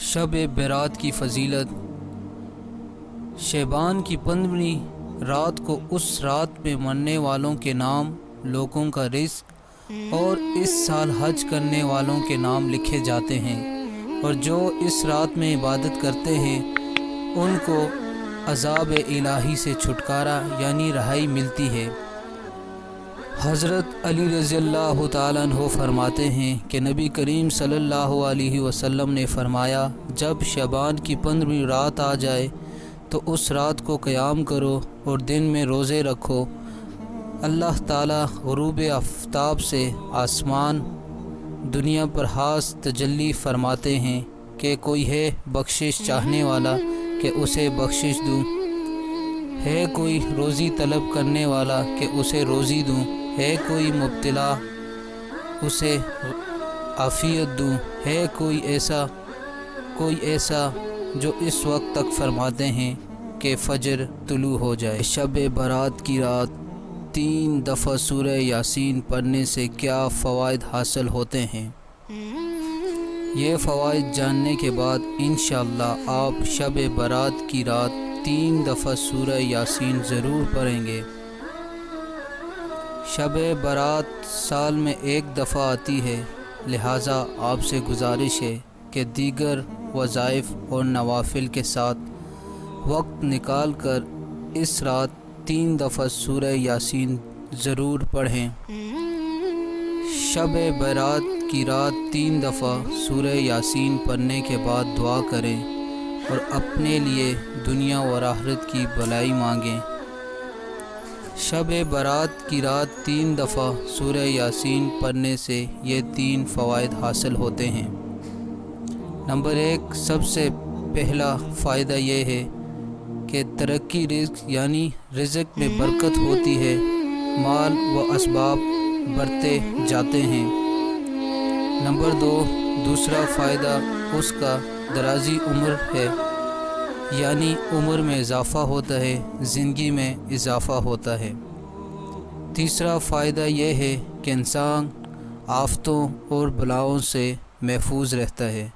شب برات کی فضیلت۔ شعبان کی 15ویں رات کو اس رات میں مرنے والوں کے نام، لوگوں کا رزق اور اس سال حج کرنے والوں کے نام لکھے جاتے ہیں، اور جو اس رات میں عبادت کرتے ہیں ان کو عذاب الہی سے چھٹکارا یعنی رہائی ملتی ہے۔ حضرت علی رضی اللہ تعالیٰ عنہ فرماتے ہیں کہ نبی کریم صلی اللہ علیہ وسلم نے فرمایا، جب شعبان کی 15ویں رات آ جائے تو اس رات کو قیام کرو اور دن میں روزے رکھو۔ اللہ تعالیٰ غروب آفتاب سے آسمان دنیا پر خاص تجلی فرماتے ہیں کہ کوئی ہے بخشش چاہنے والا کہ اسے بخشش دوں، ہے کوئی روزی طلب کرنے والا کہ اسے روزی دوں، ہے کوئی مبتلا اسے عافیت دوں، ہے کوئی ایسا جو اس وقت تک فرماتے ہیں کہ فجر طلوع ہو جائے۔ شب برات کی رات 3 دفعہ سورہ یاسین پڑھنے سے کیا فوائد حاصل ہوتے ہیں؟ یہ فوائد جاننے کے بعد انشاءاللہ آپ شب برات کی رات 3 دفعہ سورہ یاسین ضرور پڑھیں گے۔ شب برات سال میں 1 دفعہ آتی ہے، لہٰذا آپ سے گزارش ہے کہ دیگر وظائف اور نوافل کے ساتھ وقت نکال کر اس رات 3 دفعہ سورہ یاسین ضرور پڑھیں۔ شب برات کی رات 3 دفعہ سورہ یاسین پڑھنے کے بعد دعا کریں اور اپنے لیے دنیا و آخرت کی بھلائی مانگیں۔ شب برات کی رات 3 دفعہ سورہ یاسین پڑھنے سے یہ 3 فوائد حاصل ہوتے ہیں۔ نمبر 1، سب سے پہلا فائدہ یہ ہے کہ ترقی رزق یعنی رزق میں برکت ہوتی ہے، مال و اسباب بڑھتے جاتے ہیں۔ نمبر 2، دوسرا فائدہ اس کا درازی عمر ہے، یعنی عمر میں اضافہ ہوتا ہے، زندگی میں اضافہ ہوتا ہے۔ تیسرا فائدہ یہ ہے کہ انسان آفتوں اور بلاؤں سے محفوظ رہتا ہے۔